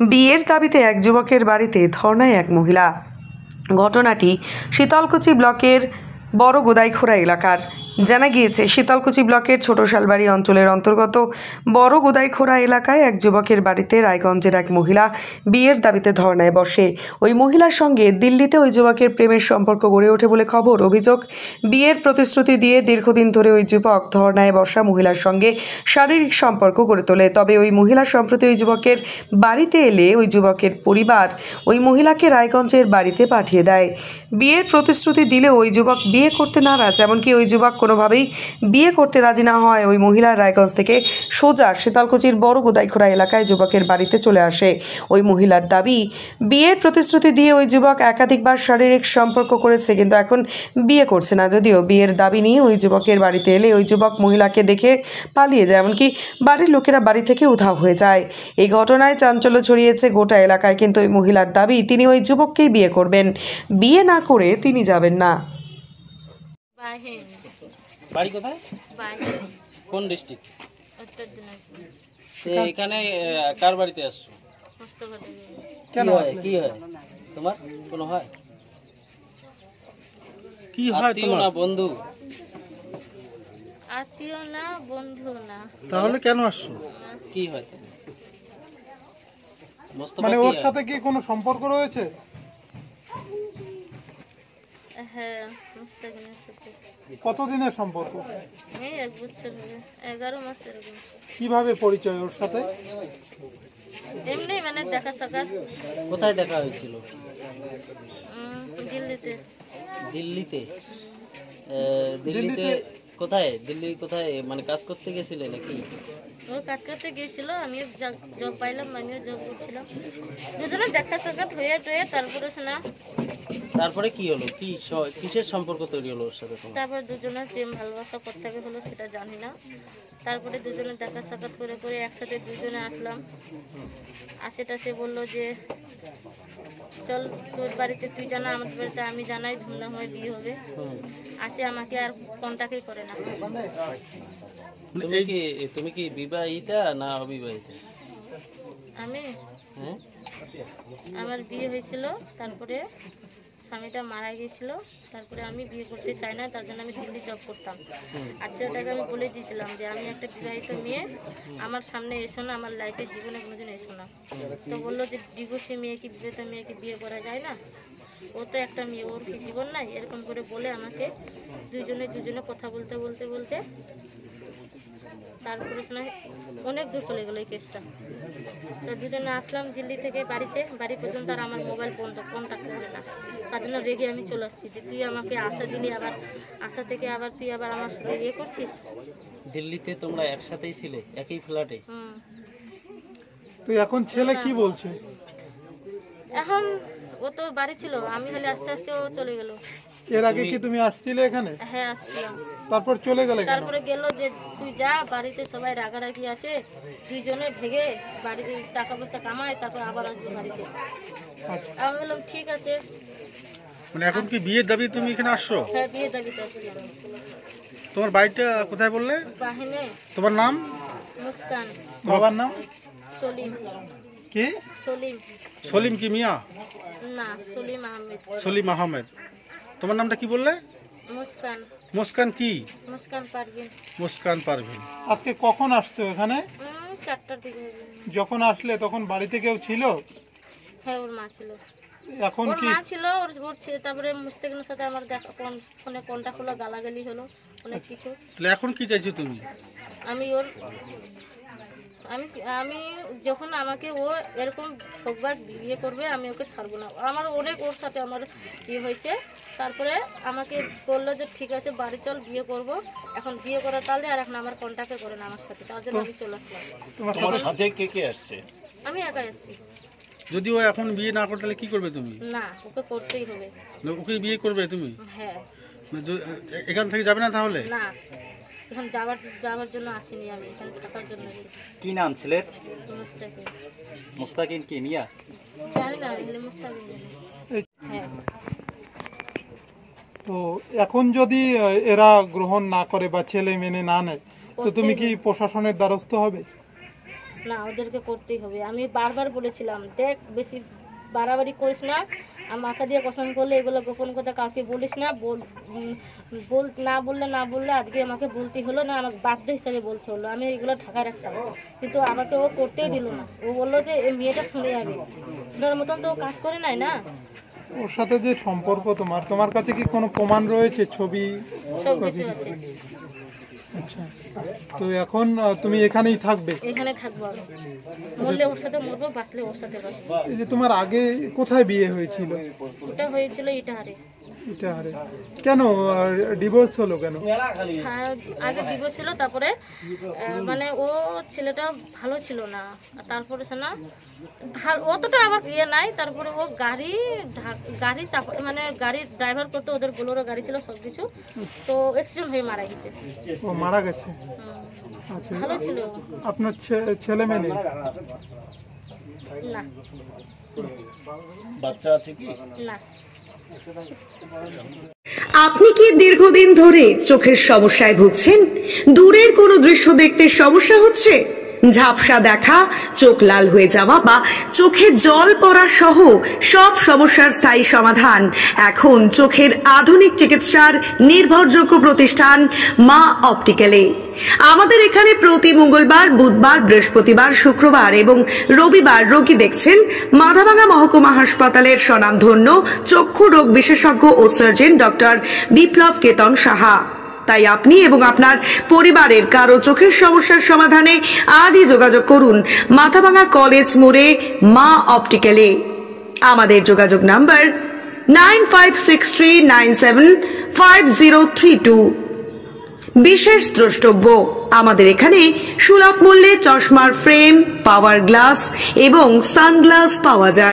বিয়ের দাবিতে এক যুবকের বাড়িতে ধর্নায় এক মহিলা। ঘটনাটি শীতলকুচি ব্লকের বড় গোদাইখোড়া এলাকার। জানা গিয়েছে, শীতলকুচি ব্লকের ছোট শালবাড়ি অঞ্চলের অন্তর্গত বড় গোদাইখোড়া এলাকায় এক যুবকের বাড়িতে রায়গঞ্জের এক মহিলা বিয়ের দাবিতে ধর্নায় বসে। ওই মহিলার সঙ্গে দিল্লিতে ওই যুবকের প্রেমের সম্পর্ক গড়ে ওঠে বলে খবর। অভিযোগ, বিয়ের প্রতিশ্রুতি দিয়ে দীর্ঘদিন ধরে ওই যুবক ধর্নায় বসা মহিলার সঙ্গে শারীরিক সম্পর্ক গড়ে তোলে। তবে ওই মহিলা সম্প্রতি ওই যুবকের বাড়িতে এলে ওই যুবকের পরিবার ওই মহিলাকে রায়গঞ্জের বাড়িতে পাঠিয়ে দেয়। বিয়ের প্রতিশ্রুতি দিলেও ওই যুবক বিয়ে করতে নারাজ। এমনকি ওই যুবক কোনোভাবেই বিয়ে করতে রাজি না হয় ওই মহিলার রায়গঞ্জ থেকে সোজা শীতলকুচির বড় গোদাইখোড়া এলাকায় যুবকের বাড়িতে চলে আসে। ওই মহিলার দাবি, বিয়ের প্রতিশ্রুতি দিয়ে ওই যুবক একাধিকবার শারীরিক সম্পর্ক করেছে, কিন্তু এখন বিয়ে করছে না। যদিও বিয়ের দাবি নিয়ে ওই যুবকের বাড়িতে এলে ওই যুবক মহিলাকে দেখে পালিয়ে যায়, এমনকি বাড়ির লোকেরা বাড়ি থেকে উধাও হয়ে যায়। এই ঘটনায় চাঞ্চল্য ছড়িয়েছে গোটা এলাকায়। কিন্তু ওই মহিলার দাবি, তিনি ওই যুবককেই বিয়ে করবেন, বিয়ে না করে তিনি যাবেন না। বাড়ি কোথায়? কোন ডিস্ট্রিক্ট? উত্তর দিনাজপুর। এখানে কার বাড়িতে আসছো? কেন হয়? কি হয় তোমার? কোনো হয়? কি হয় তোমার? না বন্ধু? আত্মীয় না, বন্ধু না। তাহলে কেন আসছো? কি হয়? মানে ওর সাথে কি কোনো সম্পর্ক রয়েছে? হ্যাঁ, মুস্তাকিনের সাথে। কতদিনের সম্পর্ক? এই 1 বছর হবে, 11 মাস এরকম। কিভাবে পরিচয় ওর সাথে? এমনি মানে দেখা সাক্ষাৎ। কোথায় দেখা হয়েছিল? দিল্লিতে। দিল্লিতে? দিল্লিতে কোথায়? দিল্লি কোথায়? মানে কাজ করতে গেছিলে নাকি? ও কাজ করতে গিয়েছিল, আমিও জব পাইলাম, আমিও জব করছিলাম। দুজনে দেখা সাক্ষাৎ হয়ে টয়ে তারপরে শোনা। তারপরে কি হলো? কিসের সম্পর্ক তৈরি হলো ওর সাথে তোমার? তারপর দুজনের প্রেম ভালোবাসা কোত্থেকে হলো সেটা জানি না। তারপরে দুজনে দেখা সাক্ষাৎ করে করে একসাথে দুজনে আসলাম। সে বললো যে চল তোর বাড়িতে তুই জানা, আমাদের বাড়িতে আমি জানাই, ধুমধাম হয়ে বিয়ে হবে। আমাকে আর কন্টাক্টই করে না। তুমি কি বিবাহিতা না অবিবাহিতা? আমি আমার বিয়ে হয়েছিল, তারপরে স্বামীটা মারা গিয়েছিল, তারপরে আমি বিয়ে করতে চাই না, তার জন্য আমি দিল্লি জব করতাম। ওটাকে আমি বলে দিয়েছিলাম যে আমি একটা বিবাহিত মেয়ে, আমার সামনে এসো না, আমার লাইফে জীবনে কোনোদিন এসো না। তো বললো যে ডিভোর্সি মেয়েকে, বিবাহিত মেয়েকে বিয়ে করা যায় না, ও তো একটা মেয়ে, ওর কি জীবন নাই, এরকম করে বলে আমাকে দুজনে কথা বলতে বলতে বলতে তারপরে অনেক দূর চলে গেল এই কেসটা। তো দুজনে আসলাম দিল্লি থেকে বাড়ি পর্যন্ত, আর আমার মোবাইল কন্টাক্ট করে না। তার জন্য রেগে আমি চলে আসছি যে তুই আমাকে আশা দিলি, আবার আশা থেকে আবার তুই আবার আমার সাথে ইয়ে করছিস। দিল্লিতে তোমরা একসাথেই ছিলে, একই ফ্ল্যাটে? তো এখন ছেলে কি বলছে? এখন ও তো বাড়ি ছিল, আমি হলে আস্তে আস্তে ও চলে গেল। এর আগে কি তুমি আসছিলে এখানে? হ্যাঁ, আসছিলাম। তারপর চলে গেলে? তারপরে গেল যে তুই যা, বাড়িতে সবাই রাগারাগি আছে, দুইজনে ভেগে বাড়িতে টাকা পয়সা কামায়, তারপর আবার আসবে বাড়িতে। আমি বললাম ঠিক আছে। মানে এখন কি বিয়ের দাবি তুমি এখানে আসছো? হ্যাঁ, বিয়ের দাবিতে আসছি। তোমার বাড়িটা কোথায় বললে? বাহিনে। তোমার নাম? মুস্কান। বাবার নাম? সলিম। কি? সলিম। সলিম কি মিয়া? না, সলিম আহমেদ। সলিম আহমেদ। তোমার নামটা কি বললে? মুস্কান। মুস্কান কি? মুস্কান পারভিন। মুস্কান পারভিন। আজকে কখন আসছো এখানে? 4টার দিকে। যখন আসলে তখন বাড়িতে কেউ ছিল? হ্যাঁ, ওর মা ছিল। এখন কি? ওর মা ছিল, ওর তারপরে মুস্তাকিনের সাথে আমার দেখা, ফোনে কন্টাক্ট হলো, গালাগালি হলো, অনেক কিছু। তাহলে এখন কি চাইছো তুমি? আমি যখন আমাকে ও এরকম ঠকবাজ বিয়ে করবে, আমি ওকে ছাড়বো না। আমার অনেক ওর সাথে আমার বিয়ে হয়েছে। তারপরে আমাকে বললো যে ঠিক আছে বাড়ি চল, বিয়ে করব। এখন বিয়ে করার তাহলে আর এখন আমার কন্টাক্টে করে না আমার সাথে, তার জন্য আমি চলে আসলাম। তোমার সাথে কে কে আসছে? আমি একাই আসছি। যদি ও এখন বিয়ে না করে তাহলে কি করবে তুমি? না, ওকে করতেই হবে। ওকে বিয়ে করবে তুমি? হ্যাঁ। এখান থেকে যাবে না তাহলে? না, এখন যাওয়ার জন্য আসিনি, আমি এখানে থাকার জন্য। কি নাম ছেলের? মুস্তাকিন। মুস্তাকিন কি মিয়া? জানি না, মুস্তাকিন। হ্যাঁ। তো এখন যদি এরা গ্রহণ না করে বা ছেলে মেনে না নেয়, তো তুমি কি প্রশাসনের দ্বারস্থ হবে? না, ওদেরকে করতেই হবে। আমি বারবার বলেছিলাম, দেখ বেশি বাড়াবাড়ি করিস না, আর মাথা দিয়ে কসম করলে এগুলো গোপন কথা কাউকে বলিস না। না বললে আজকে আমাকে বলতেই হলো, না আমাকে বাধ্য হিসাবে বলতে হলো। আমি এগুলো ঢাকায় রাখতাম, কিন্তু আমাকে ও করতেই দিল না। ও বললো যে এই মেয়েটা শুনে যাবে, শোনার মতন তো ও কাজ করে নাই না। ওর সাথে যে সম্পর্ক তোমার কাছে কি কোনো প্রমাণ রয়েছে, ছবি? সব কিছু আছে। আচ্ছা, তো এখন তুমি এখানেই থাকবে? এখানে থাকবো আমি, মরলে ওর সাথে মরবো, বাঁচলে ওর সাথে বাঁচবো। এই যে তোমার আগে কোথায় বিয়ে হয়েছিল? ওটা হয়েছিল ইটাহারে। ইটাহারে। কেন ডিভোর্স হলো কেন? আগে ডিভোর্স ছিল, তারপরে মানে ও ছেলেটা ভালো ছিল না, তারপরে সে না অতটা আবার ইয়ে নাই। তারপরে ও গাড়ি চাপা, মানে গাড়ি ড্রাইভার করতে, ওদের বোলেরো গাড়ি ছিল সবকিছু, তো অ্যাক্সিডেন্ট হয়ে মারা গেছে। ও মারা গেছে? আচ্ছা, ভালো ছিল। আপনার ছেলে মেয়ে নেই? না। বাচ্চা আছে কি? না। আপনি কি দীর্ঘদিন ধরে চোখের সমস্যায় ভুগছেন? দূরের কোনো দৃশ্য দেখতে সমস্যা হচ্ছে? ঝাপসা দেখা, চোখ লাল হয়ে যাওয়া বা চোখে জল পড়া সহ সব সমস্যার স্থায়ী সমাধান এখন চোখের আধুনিক চিকিৎসার নির্ভরযোগ্য প্রতিষ্ঠান মা অপটিক্যালে। আমাদের এখানে প্রতি মঙ্গলবার, বুধবার, বৃহস্পতিবার, শুক্রবার এবং রবিবার রোগী দেখছেন মাথাভাঙা মহকুমা হাসপাতালের স্বনামধন্য চক্ষু রোগ বিশেষজ্ঞ ও সার্জন ডক্টর বিপ্লব কেতন সাহা। তাই আপনি এবং আপনার পরিবারের কারো চোখের সমস্যার সমাধানে আজই যোগাযোগ করুন মাথাভাঙা কলেজ মোড়ে মা অপটিক্যালে। আমাদের যোগাযোগ নাম্বার 9563975032। বিশেষ দ্রষ্টব্য, আমাদের এখানে সুলভ মূল্যে চশমার ফ্রেম, পাওয়ার গ্লাস এবং সানগ্লাস পাওয়া যায়।